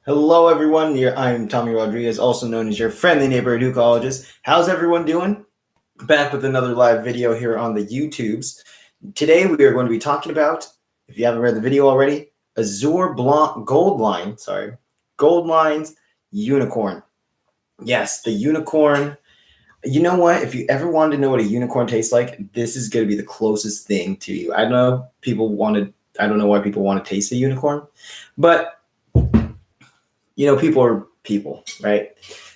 Hello, everyone. I'm Tommy Rodriguez, also known as your friendly neighborhood hookologist. How's everyone doing? Back with another live video here on the YouTubes. Today, we are going to be talking about, if you haven't read the video already, Azure Gold Lines Unicorn. Yes, the unicorn. You know what? If you ever wanted to know what a unicorn tastes like, this is going to be the closest thing to you. I don't know why people want to taste a unicorn, but people are people, right?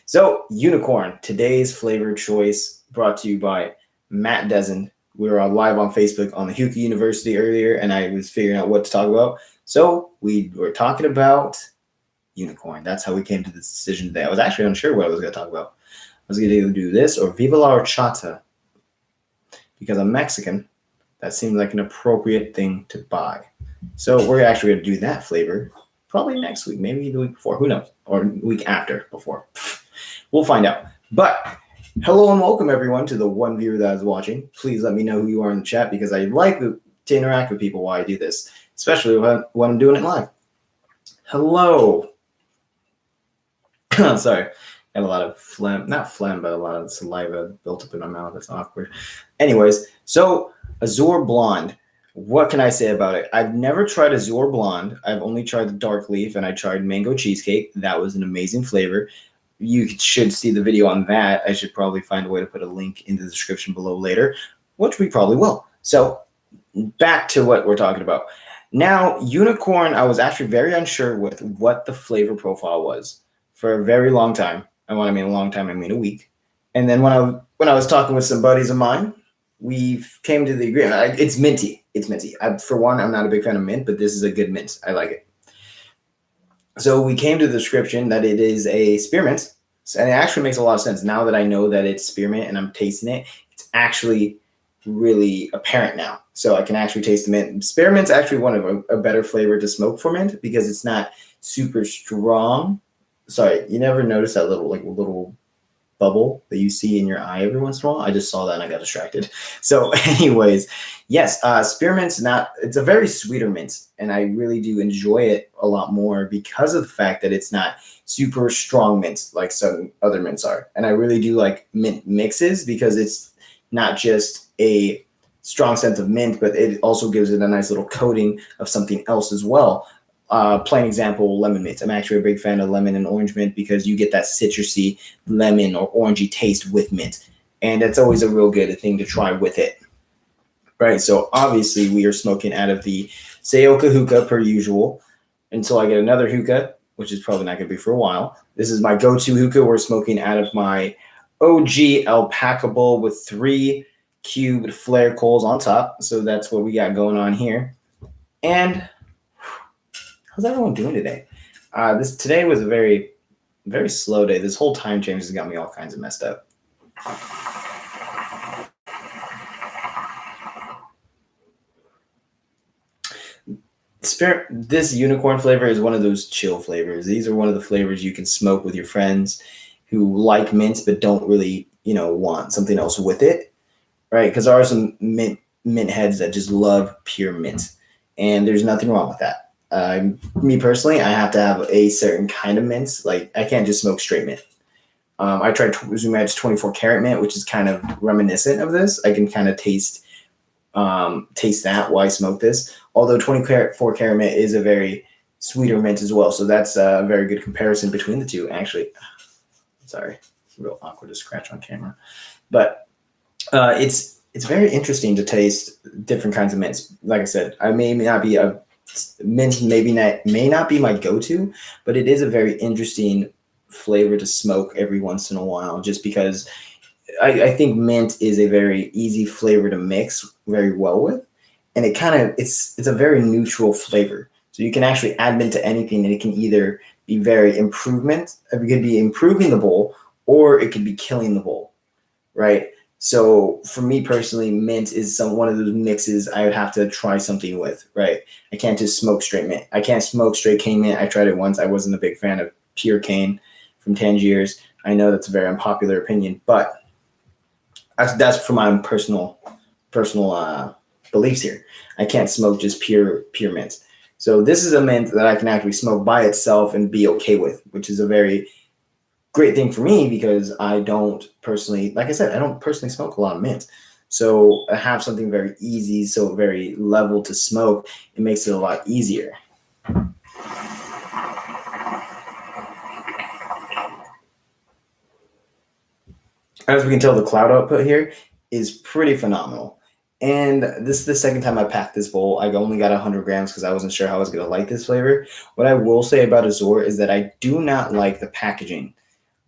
So, unicorn, today's flavor choice brought to you by Matt Desmond. We were live on Facebook on the Hookah University earlier, and I was figuring out what to talk about. So, we were talking about unicorn. That's how we came to this decision today. I was actually unsure what I was going to talk about. I was going to either do this or Viva la Horchata. Because I'm Mexican, that seemed like an appropriate thing to buy. So, we're actually going to do that flavor probably next week, maybe the week before, who knows, or week after before. We'll find out. But hello and welcome everyone to the one viewer that is watching. Please let me know who you are in the chat because I like to interact with people while I do this, especially when I'm doing it live. Hello. Sorry, I had a lot of phlegm, not phlegm, but a lot of saliva built up in my mouth. It's awkward. Anyways, so Azure Blonde. What can I say about it? I've never tried Azure Blonde. I've only tried the dark leaf, and I tried mango cheesecake. That was an amazing flavor. You should see the video on that. I should probably find a way to put a link in the description below later, which we probably will. So back to what we're talking about. Now, unicorn, I was actually very unsure with what the flavor profile was for a very long time. And when I mean a long time, I mean a week. And then when I was talking with some buddies of mine, we came to the agreement. It's minty. It's minty. For one, I'm not a big fan of mint, but this is a good mint. I like it. So we came to the description that it is a spearmint, and it actually makes a lot of sense now that I know that it's spearmint and I'm tasting it. It's actually really apparent now, so I can actually taste the mint. Spearmint's actually one of a better flavor to smoke for mint because it's not super strong. Sorry, you never notice that little bubble that you see in your eye every once in a while? I just saw that and I got distracted. So anyways, yes, spearmint's it's a very sweeter mint, and I really do enjoy it a lot more because of the fact that it's not super strong mint like some other mints are. And I really do like mint mixes because it's not just a strong scent of mint, but it also gives it a nice little coating of something else as well. Plain example, lemon mint. I'm actually a big fan of lemon and orange mint because you get that citrusy lemon or orangey taste with mint. And that's always a real good thing to try with it. Right, so obviously we are smoking out of the Sayoka hookah per usual until I get another hookah, which is probably not going to be for a while. This is my go-to hookah. We're smoking out of my OG alpaca bowl with 3 cubed flare coals on top. So that's what we got going on here. And how's everyone doing today? Today was a very, very slow day. This whole time change has got me all kinds of messed up. This unicorn flavor is one of those chill flavors. These are one of the flavors you can smoke with your friends who like mint but don't really, want something else with it, right? Because there are some mint heads that just love pure mint, and there's nothing wrong with that. Me personally, I have to have a certain kind of mints. Like I can't just smoke straight mint. I tried Zoom Edge 24 karat mint, which is kind of reminiscent of this. I can kind of taste that while I smoke this. Although 24 karat mint is a very sweeter mint as well, so that's a very good comparison between the two. Actually, sorry, it's real awkward to scratch on camera, but it's very interesting to taste different kinds of mints. Like I said, I may not be a mint may not be my go-to, but it is a very interesting flavor to smoke every once in a while, just because I think mint is a very easy flavor to mix very well with, and it's a very neutral flavor. So you can actually add mint to anything, and it can either be very improvement, it could be improving the bowl, or it could be killing the bowl, right? So for me personally, mint is one of those mixes I would have to try something with, right? I can't just smoke straight mint. I can't smoke straight cane mint. I tried it once. I wasn't a big fan of pure cane from Tangiers. I know that's a very unpopular opinion, but that's for my personal beliefs here. I can't smoke just pure mint. So this is a mint that I can actually smoke by itself and be okay with, which is a very great thing for me because I don't personally, like I said, I don't personally smoke a lot of mint. So I have something very easy, so very level to smoke. It makes it a lot easier. As we can tell, the cloud output here is pretty phenomenal. And this is the second time I packed this bowl. I only got 100 grams because I wasn't sure how I was going to like this flavor. What I will say about Azure is that I do not like the packaging.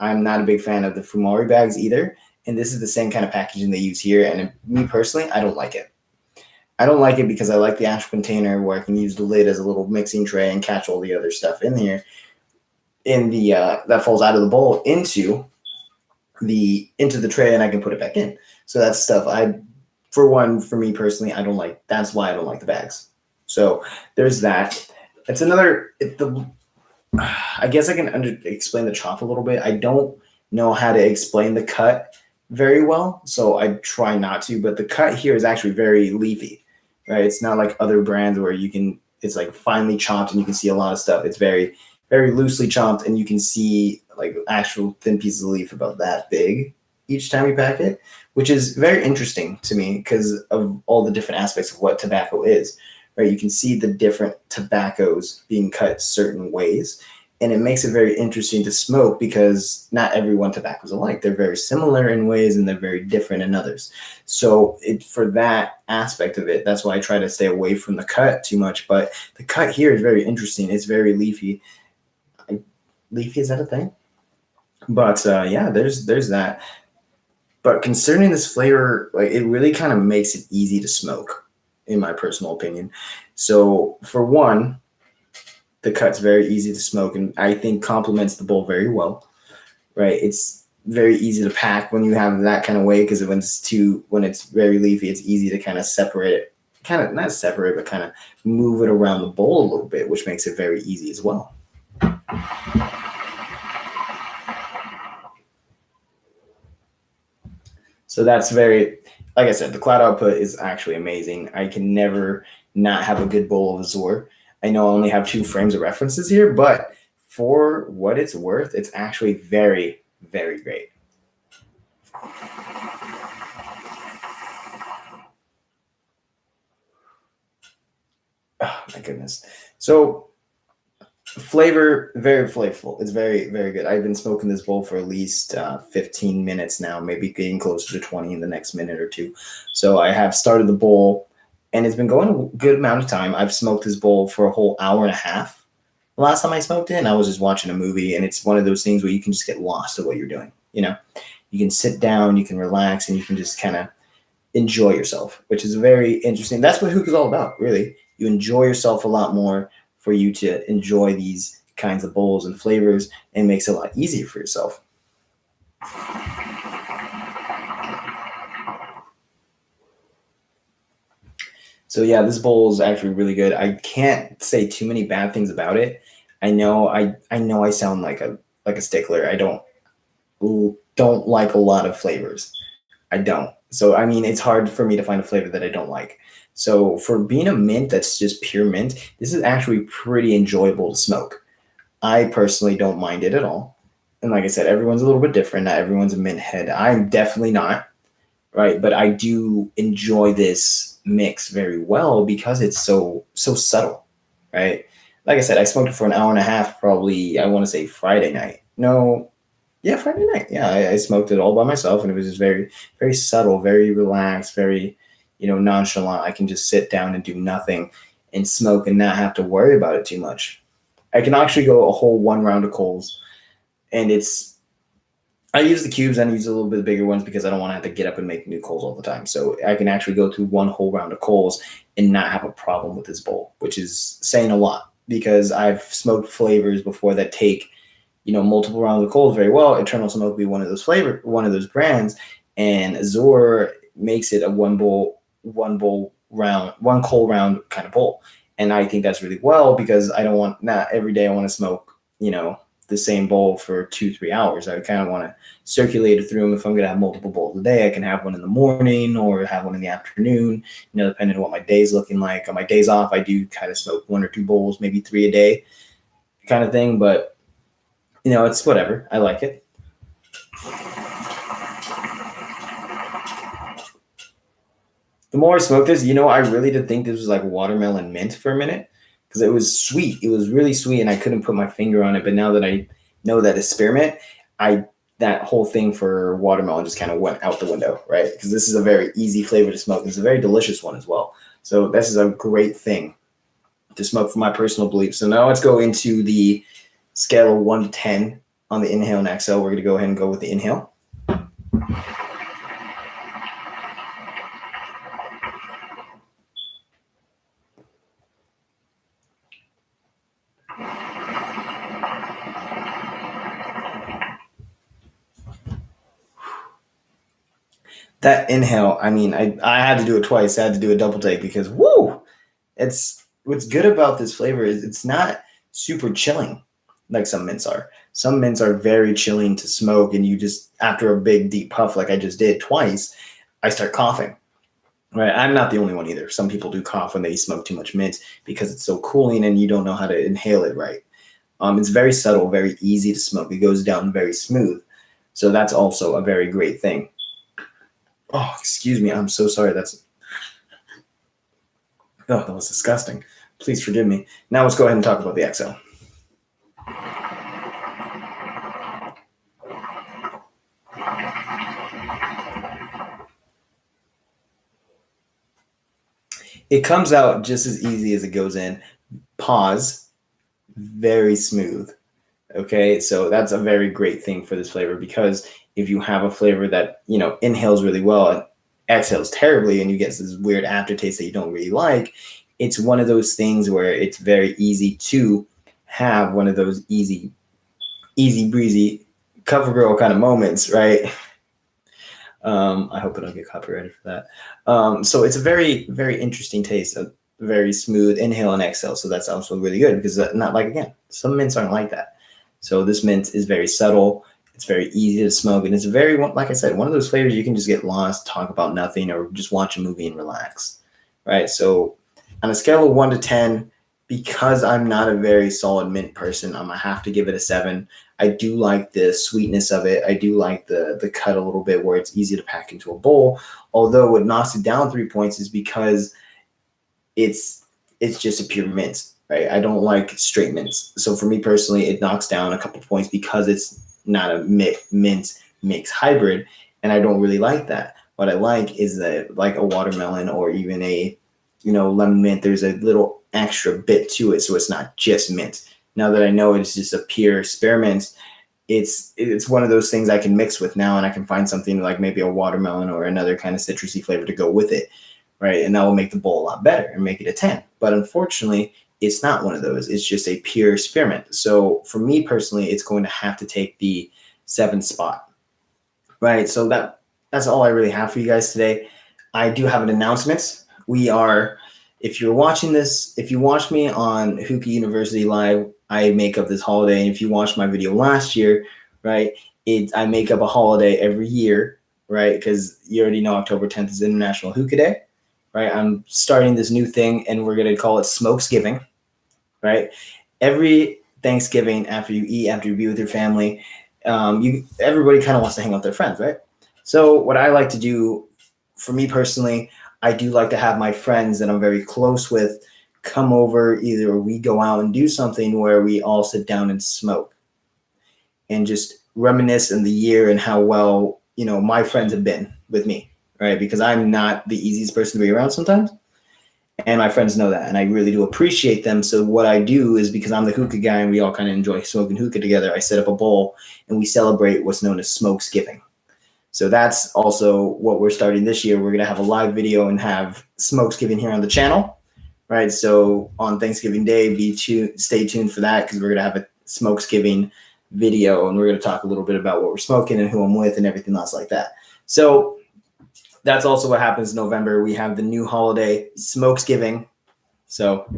I'm not a big fan of the Fumari bags either. And this is the same kind of packaging they use here. And me personally, I don't like it. I don't like it because I like the actual container where I can use the lid as a little mixing tray and catch all the other stuff in here in the that falls out of the bowl into the tray, and I can put it back in. So that's stuff for me personally, I don't like. That's why I don't like the bags. So there's that. It's another. I guess I can explain the chop a little bit. I don't know how to explain the cut very well, so I try not to. But the cut here is actually very leafy, right? It's not like other brands where it's like finely chopped and you can see a lot of stuff. It's very, very loosely chopped, and you can see like actual thin pieces of leaf about that big each time you pack it, which is very interesting to me because of all the different aspects of what tobacco is, right? You can see the different tobaccos being cut certain ways, and it makes it very interesting to smoke because not everyone tobacco is alike. They're very similar in ways and they're very different in others. So for that aspect of it, that's why I try to stay away from the cut too much. But the cut here is very interesting. It's very leafy. Leafy, is that a thing? But yeah, there's that. But concerning this flavor, like it really kind of makes it easy to smoke, in my personal opinion. So for one, the cut's very easy to smoke, and I think complements the bowl very well. Right? It's very easy to pack when you have that kind of way because when it's very leafy, it's easy to kind of separate it, kind of not separate, but kind of move it around the bowl a little bit, which makes it very easy as well. So that's very, like I said, the cloud output is actually amazing. I can never not have a good bowl of Azure. I know I only have 2 frames of references here, but for what it's worth, it's actually very, very great. Oh my goodness. So flavor, very flavorful. It's very, very good. I've been smoking this bowl for at least 15 minutes now, maybe getting closer to 20 in the next minute or two. So I have started the bowl, and it's been going a good amount of time. I've smoked this bowl for a whole hour and a half. The last time I smoked it, and I was just watching a movie, and it's one of those things where you can just get lost in what you're doing. You can sit down, you can relax, and you can just kind of enjoy yourself, which is very interesting. That's what hookah is all about, really. You enjoy yourself a lot more for you to enjoy these kinds of bowls and flavors, and makes it a lot easier for yourself. So yeah, this bowl is actually really good. I can't say too many bad things about it. I know I sound like a stickler. I don't like a lot of flavors. I don't. So I mean, it's hard for me to find a flavor that I don't like. So for being a mint that's just pure mint, this is actually pretty enjoyable to smoke. I personally don't mind it at all. And like I said, everyone's a little bit different. Not everyone's a mint head. I'm definitely not, right? But I do enjoy this mix very well because it's so subtle, right? Like I said, I smoked it for an hour and a half, probably I want to say Friday night. No, yeah, Friday night. Yeah, I smoked it all by myself, and it was just very, very subtle, very relaxed, very, nonchalant. I can just sit down and do nothing and smoke and not have to worry about it too much. I can actually go a whole 1 round of coals, and I use the cubes and I use a little bit bigger ones because I don't want to have to get up and make new coals all the time. So I can actually go through 1 whole round of coals and not have a problem with this bowl, which is saying a lot because I've smoked flavors before that take multiple rounds of coals very well. Eternal Smoke would be one of those brands, and Azure makes it a one bowl round, 1 coal round kind of bowl. And I think that's really well because I don't want not every day I want to smoke, the same bowl for 2-3 hours. I kind of want to circulate it through them. If I'm going to have multiple bowls a day, I can have one in the morning or have one in the afternoon, depending on what my day's looking like. On my days off, I do kind of smoke 1 or 2 bowls, maybe 3 a day kind of thing. But, it's whatever. I like it. The more I smoke this, I really did think this was like watermelon mint for a minute because it was sweet. It was really sweet, and I couldn't put my finger on it. But now that I know that it's spearmint, that whole thing for watermelon just kind of went out the window, right? Because this is a very easy flavor to smoke. It's a very delicious one as well. So this is a great thing to smoke for my personal belief. So now let's go into the scale of 1 to 10 on the inhale and exhale. We're going to go ahead and go with the inhale. That inhale, I mean, I had to do it twice. I had to do a double take because, it's what's good about this flavor is it's not super chilling like some mints are. Some mints are very chilling to smoke, and you just, after a big deep puff like I just did twice, I start coughing. Right, I'm not the only one either. Some people do cough when they smoke too much mint because it's so cooling and you don't know how to inhale it right. It's very subtle, very easy to smoke. It goes down very smooth. So that's also a very great thing. Oh, excuse me. I'm so sorry. That was disgusting. Please forgive me. Now let's go ahead and talk about the exhale. It comes out just as easy as it goes in. Pause. Very smooth. Okay, so that's a very great thing for this flavor, because if you have a flavor that, inhales really well and exhales terribly and you get this weird aftertaste that you don't really like, it's one of those things where it's very easy to have one of those easy breezy cover girl kind of moments, right? I hope I don't get copyrighted for that. So it's a very, very interesting taste, a very smooth inhale and exhale. So that's also really good because not like, again, some mints aren't like that. So this mint is very subtle. It's very easy to smoke. And it's very, like I said, one of those flavors you can just get lost, talk about nothing, or just watch a movie and relax, right? So on a scale of 1 to 10, because I'm not a very solid mint person, I'm going to have to give it a 7. I do like the sweetness of it. I do like the cut a little bit where it's easy to pack into a bowl. Although what knocks it down 3 points is because it's just a pure mint, right? I don't like straight mints. So for me personally, it knocks down a couple points because it's not a mint mix hybrid, and I don't really like that. What I like is that, like a watermelon or even a lemon mint, there's a little extra bit to it, so it's not just mint. Now that I know it's just a pure spearmint, it's one of those things I can mix with now, and I can find something like maybe a watermelon or another kind of citrusy flavor to go with it, right? And that will make the bowl a lot better and make it a 10. But unfortunately, it's not one of those. It's just a pure spearmint. So for me personally, it's going to have to take the 7 spot, right? So that's all I really have for you guys today. I do have an announcement. If you're watching this, if you watched me on Hookah University Live, I make up this holiday. And if you watched my video last year, right, I make up a holiday every year, right? Because you already know October 10th is International Hookah Day, right? I'm starting this new thing, and we're going to call it Smokesgiving, right? Every Thanksgiving, after you eat, after you be with your family, everybody kind of wants to hang out with their friends, right? So what I like to do, for me personally, I do like to have my friends that I'm very close with come over. Either we go out and do something where we all sit down and smoke and just reminisce in the year and how well, my friends have been with me, right? Because I'm not the easiest person to be around sometimes. And my friends know that, and I really do appreciate them. So what I do is, because I'm the hookah guy and we all kind of enjoy smoking hookah together, I set up a bowl and we celebrate what's known as Smokesgiving. So that's also what we're starting this year. We're going to have a live video and have Smokesgiving here on the channel, right? So on Thanksgiving Day, stay tuned for that, because we're going to have a Smokesgiving video, and we're going to talk a little bit about what we're smoking and who I'm with and everything else like that. So that's also what happens in November. We have the new holiday, Smokesgiving. So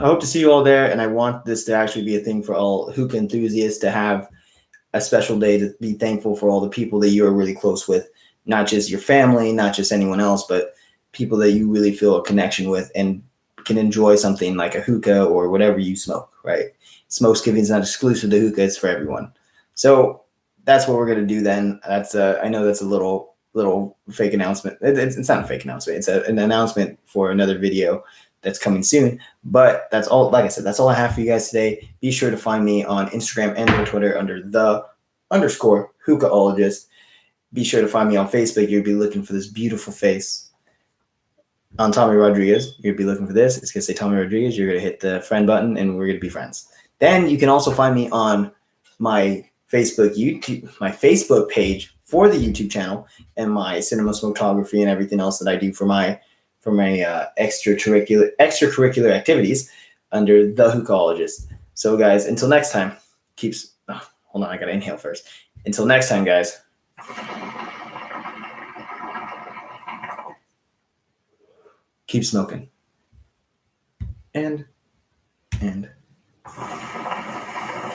hope to see you all there, and I want this to actually be a thing for all hookah enthusiasts to have a special day to be thankful for all the people that you're really close with, not just your family, not just anyone else, but people that you really feel a connection with and can enjoy something like a hookah or whatever you smoke, right? Smokesgiving is not exclusive to hookah, it's for everyone. So that's what we're going to do then. That's I know that's a little fake announcement. It's not a fake announcement. It's an announcement for another video that's coming soon. But that's all. Like I said, that's all I have for you guys today. Be sure to find me on Instagram and on Twitter under _hookahologist. Be sure to find me on Facebook. You'll be looking for this beautiful face on Tommy Rodriguez. You'll be looking for this. It's going to say Tommy Rodriguez. You're going to hit the friend button, and we're going to be friends. Then you can also find me on my Facebook page for the YouTube channel and my cinema photography and everything else that I do for my extracurricular activities under the Hookahologists. So guys, until next time, hold on, I gotta inhale first. Until next time, guys. Keep smoking. And